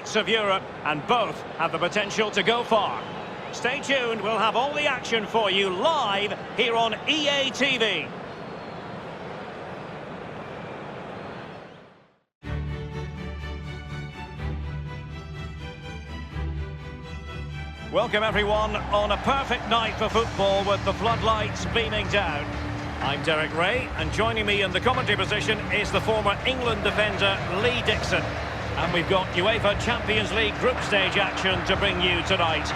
depths of Europe, and both have the potential to go far. Stay tuned, we'll have all the action for you live here on EA TV. Welcome everyone on a perfect night for football with the floodlights beaming down. I'm Derek Ray, and joining me in the commentary position is the former England defender Lee Dixon. And we've got UEFA Champions League group stage action to bring you tonight.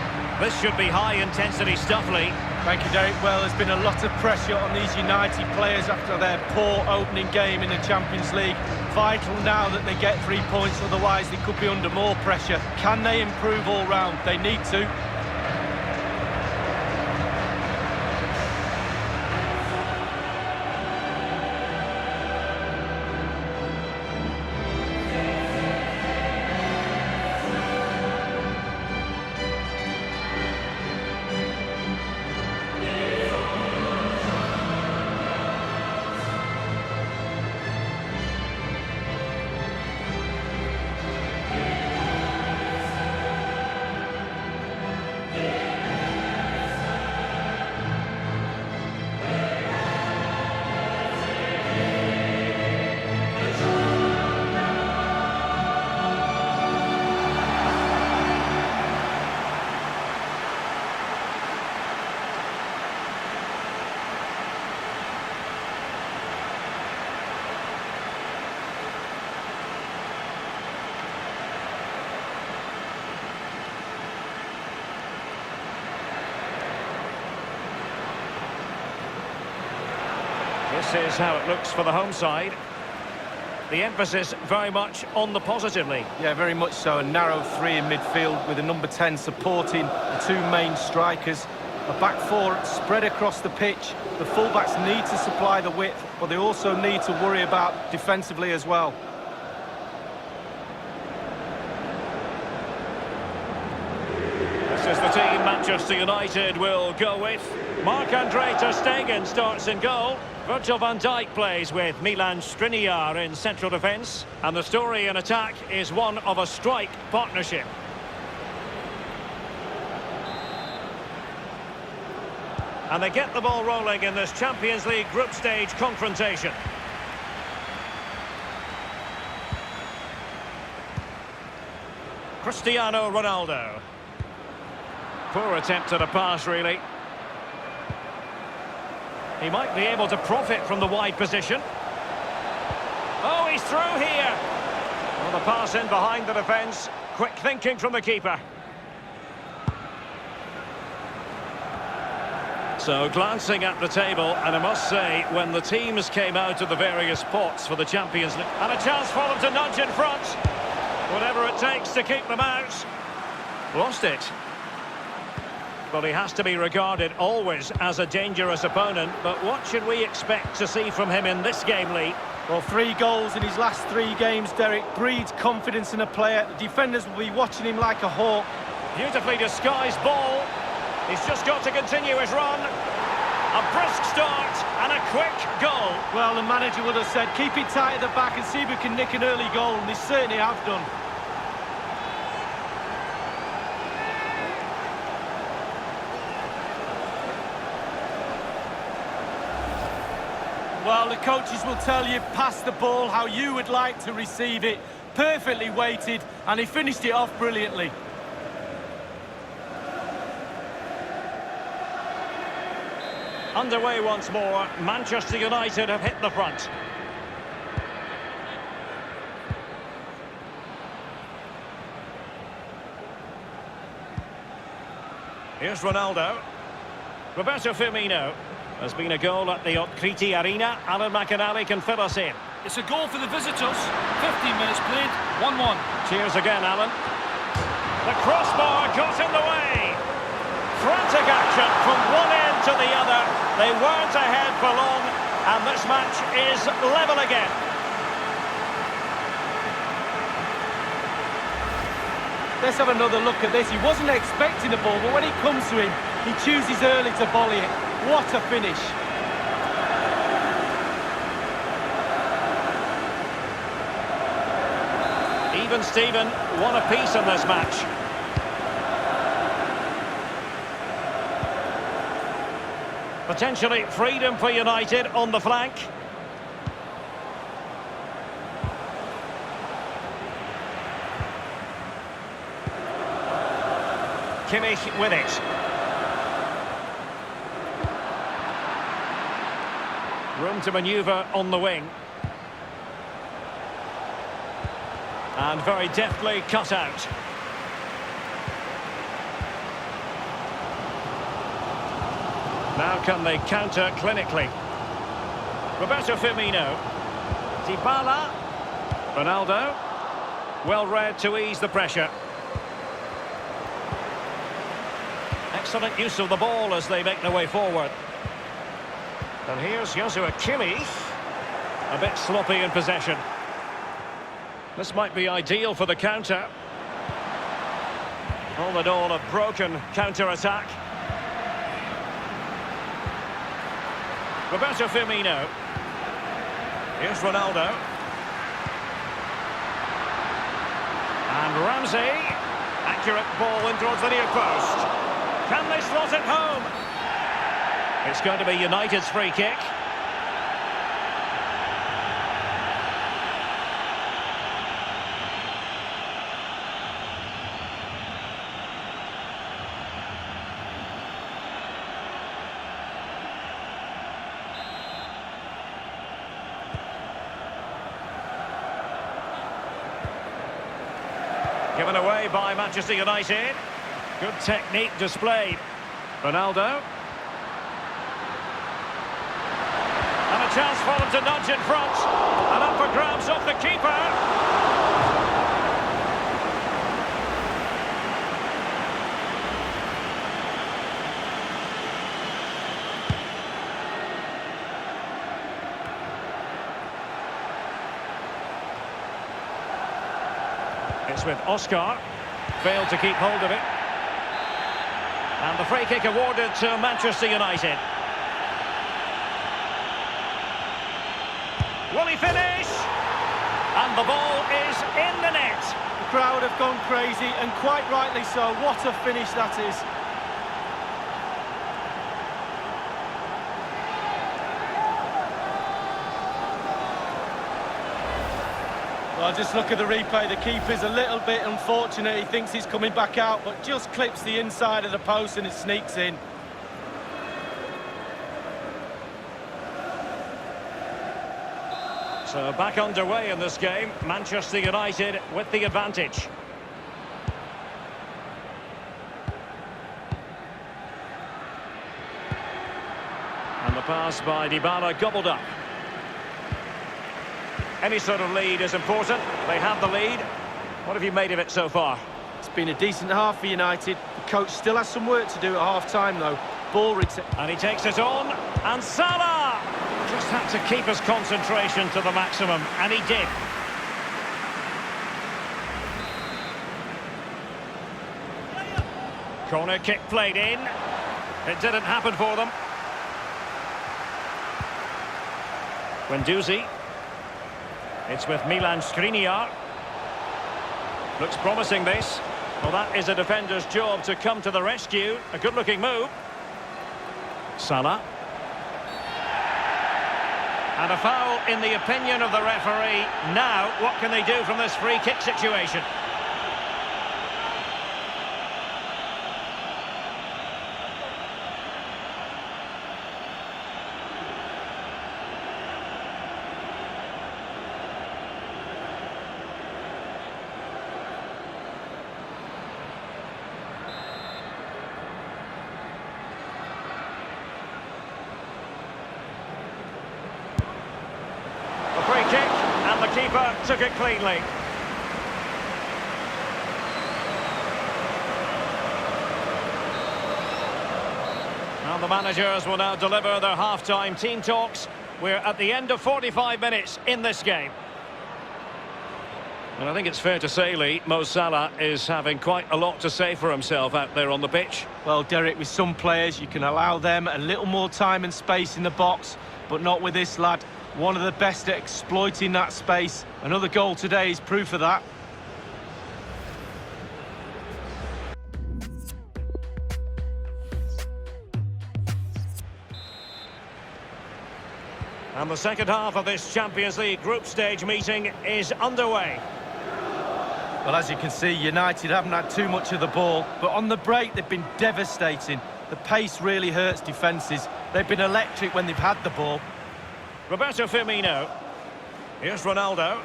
This should be high-intensity stuff, Lee. Thank you, Derek. Well, there's been a lot of pressure on these United players after their poor opening game in the Champions League. Vital now that they get 3 points, otherwise they could be under more pressure. Can they improve all round? They need to. This is how it looks for the home side. The emphasis very much on the positive, Lee. Yeah, very much so. A narrow three in midfield with a number 10 supporting the two main strikers. A back four spread across the pitch. The fullbacks need to supply the width, but they also need to worry about defensively as well. This is the team Manchester United will go with. Marc-Andre ter Stegen starts in goal. Virgil van Dijk plays with Milan Skriniar in central defence. And the story in attack is one of a strike partnership. And they get the ball rolling in this Champions League group stage confrontation. Cristiano Ronaldo. Poor attempt at a pass, really. He might be able to profit from the wide position. Oh, he's through here. Well, the pass in behind the defence. Quick thinking from the keeper. So, glancing at the table, and I must say, when the teams came out of the various pots for the Champions League, and a chance for them to nudge in front. Whatever it takes to keep them out. Lost it. Well, he has to be regarded always as a dangerous opponent, but what should we expect to see from him in this game, Lee? Well, 3 goals in his last 3 games, Derek, breeds confidence in a player. The defenders will be watching him like a hawk. Beautifully disguised ball. He's just got to continue his run. A brisk start and a quick goal. Well, the manager would have said, keep it tight at the back and see if we can nick an early goal, and they certainly have done. Well, the coaches will tell you, pass the ball how you would like to receive it. Perfectly weighted, and he finished it off brilliantly. Underway once more. Manchester United have hit the front. Here's Ronaldo. Roberto Firmino. There's been a goal at the Otkriti Arena. Alan McInally can fill us in. It's a goal for the visitors. 15 minutes played, 1-1. Cheers again, Alan. The crossbar got in the way. Frantic action from one end to the other. They weren't ahead for long, and this match is level again. Let's have another look at this. He wasn't expecting the ball, but when it comes to him, he chooses early to volley it. What a finish. Steven, one apiece in this match. Potentially freedom for United on the flank. Kimmich with it. Room to manoeuvre on the wing. And very deftly cut out. Now can they counter clinically? Roberto Firmino. Dybala. Ronaldo. Well read to ease the pressure. Excellent use of the ball as they make their way forward. And here's Joshua Kimmich. A bit sloppy in possession. This might be ideal for the counter. All in all, a broken counter-attack. Roberto Firmino. Here's Ronaldo. And Ramsey. Accurate ball in towards the near post. Can they slot it home? It's going to be United's free kick. Given away by Manchester United. Good technique displayed. Ronaldo. And a chance for them to nudge in front. And up for grabs off the keeper. It's with Oscar. Failed to keep hold of it. And the free kick awarded to Manchester United. Will he finish? And the ball is in the net. The crowd have gone crazy, and quite rightly so. What a finish that is. Well, just look at the replay. The keeper's a little bit unfortunate. He thinks he's coming back out, but just clips the inside of the post and it sneaks in. So back underway in this game. Manchester United with the advantage. And the pass by Dybala gobbled up. Any sort of lead is important. They have the lead. What have you made of it so far? It's been a decent half for United. The coach still has some work to do at half-time, though. Ball return. And he takes it on. And Salah just had to keep his concentration to the maximum. And he did. Corner kick played in. It didn't happen for them. Guendouzi. It's with Milan Skriniar. Looks promising, this. Well, that is a defender's job to come to the rescue. A good-looking move. Salah. And a foul in the opinion of the referee. Now, what can they do from this free kick situation? The keeper took it cleanly. And the managers will now deliver their half-time team talks. We're at the end of 45 minutes in this game. And I think it's fair to say, Lee, Mo Salah is having quite a lot to say for himself out there on the pitch. Well, Derek, with some players, you can allow them a little more time and space in the box, but not with this lad. One of the best at exploiting that space. Another goal today is proof of that. And the second half of this Champions League group stage meeting is underway. Well, as you can see, United haven't had too much of the ball, but on the break they've been devastating. The pace really hurts defences. They've been electric when they've had the ball. Roberto Firmino. Here's Ronaldo.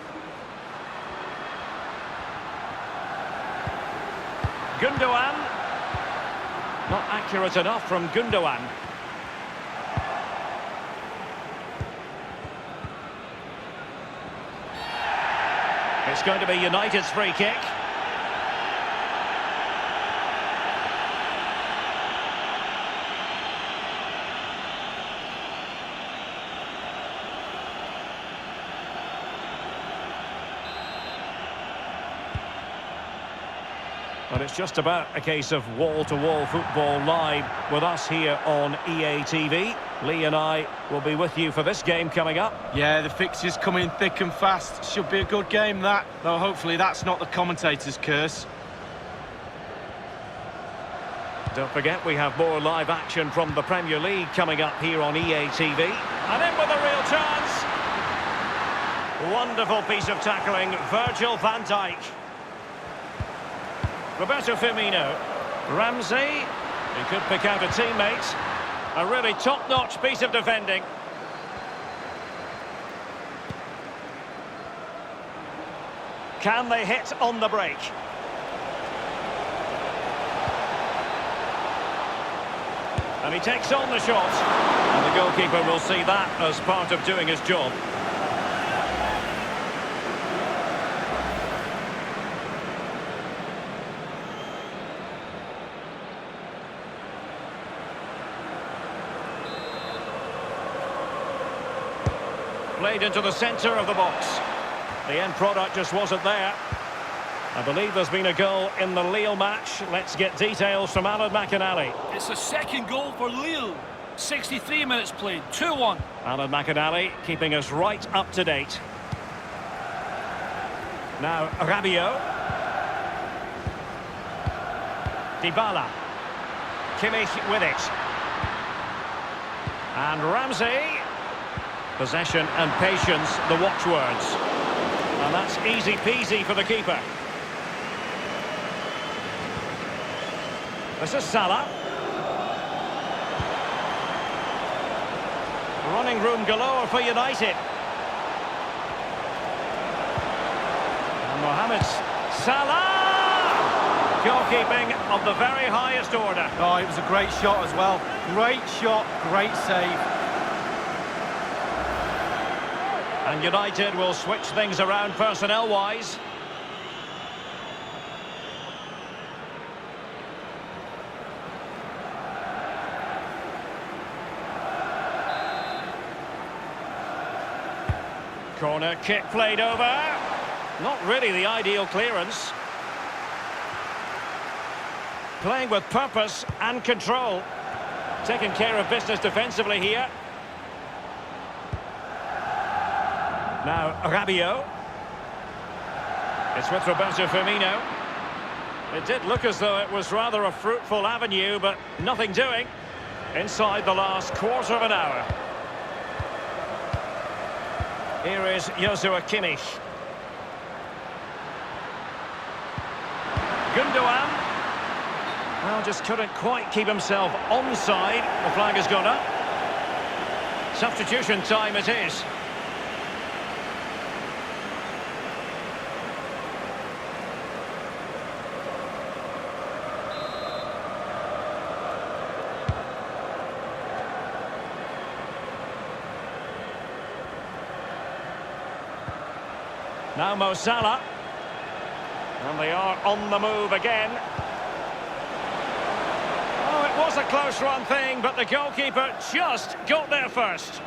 Gundogan. Not accurate enough from Gundogan. It's going to be United's free kick. But it's just about a case of wall-to-wall football live with us here on EA TV. Lee and I will be with you for this game coming up. Yeah, the fixtures coming thick and fast. Should be a good game, that. Though hopefully that's not the commentator's curse. Don't forget, we have more live action from the Premier League coming up here on EA TV. And in with a real chance. Wonderful piece of tackling, Virgil van Dijk. Roberto Firmino. Ramsey. He could pick out a teammate. A really top-notch piece of defending. Can they hit on the break? And he takes on the shot. And the goalkeeper will see that as part of doing his job. Played into the centre of the box. The end product just wasn't there. I believe there's been a goal in the Lille match. Let's get details from Alan McInally. It's the second goal for Lille. 63 minutes played, 2-1. Alan McInally keeping us right up to date. Now Rabiot. Dybala. Kimmich with it. And Ramsey. Possession and patience, the watchwords. And that's easy peasy for the keeper. This is Salah. Running room galore for United. And Mohamed Salah! Goalkeeping of the very highest order. Oh, it was a great shot as well. Great shot, great save. And United will switch things around personnel-wise. Corner kick played over. Not really the ideal clearance. Playing with purpose and control. Taking care of business defensively here. Now Rabiot. It's with Roberto Firmino. It did look as though it was rather a fruitful avenue, but nothing doing inside the last quarter of an hour. Here is Joshua Kimmich. Gundogan. Well, just couldn't quite keep himself onside. The flag has gone up. Substitution time it is. Now Mo Salah. And they are on the move again. Oh, it was a close run thing, but the goalkeeper just got there first.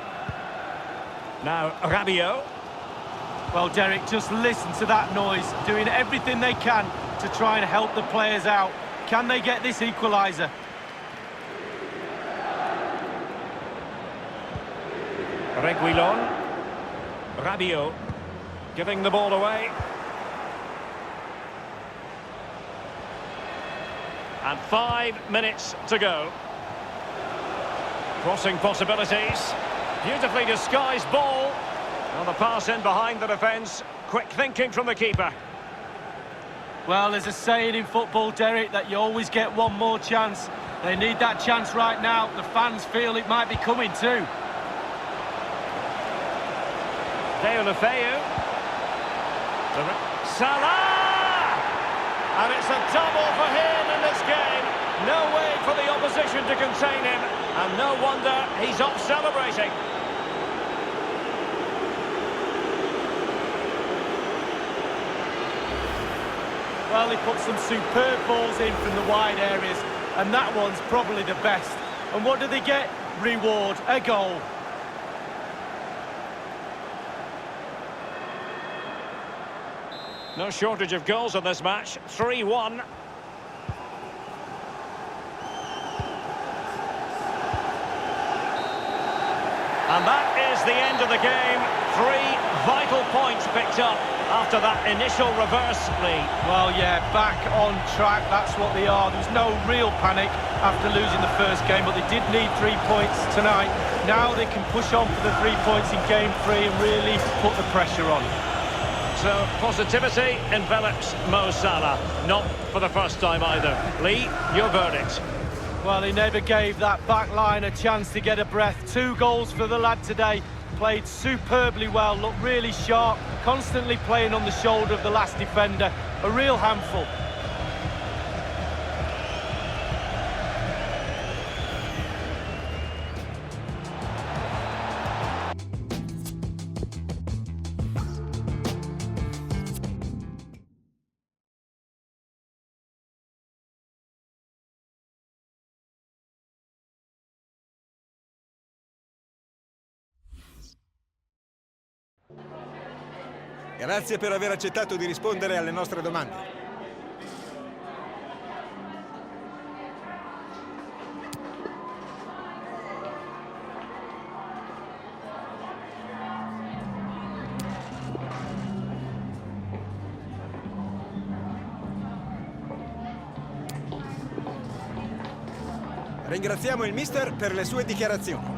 Now Rabiot. Well, Derek, just listen to that noise. Doing everything they can to try and help the players out. Can they get this equaliser? Reguilon. Rabiot. Giving the ball away. And 5 minutes to go. Crossing possibilities. Beautifully disguised ball. Well, the pass in behind the defence. Quick thinking from the keeper. Well, there's a saying in football, Derek, that you always get one more chance. They need that chance right now. The fans feel it might be coming too. Deulofeu. Salah! And it's a double for him in this game. No way for the opposition to contain him. And no wonder he's off celebrating. Well, he put some superb balls in from the wide areas, and that one's probably the best. And what do they get? Reward, a goal. No shortage of goals in this match. 3-1. And that is the end of the game. 3 vital points picked up after that initial reverse lead. Well, yeah, back on track, that's what they are. There's no real panic after losing the first game, but they did need 3 points tonight. Now they can push on for the 3 points in game 3 and really put the pressure on. So, positivity envelops Mo Salah. Not for the first time either. Lee, your verdict. Well, he never gave that back line a chance to get a breath. 2 goals for the lad today. Played superbly well, looked really sharp, constantly playing on the shoulder of the last defender. A real handful. Grazie per aver accettato di rispondere alle nostre domande. Ringraziamo il mister per le sue dichiarazioni.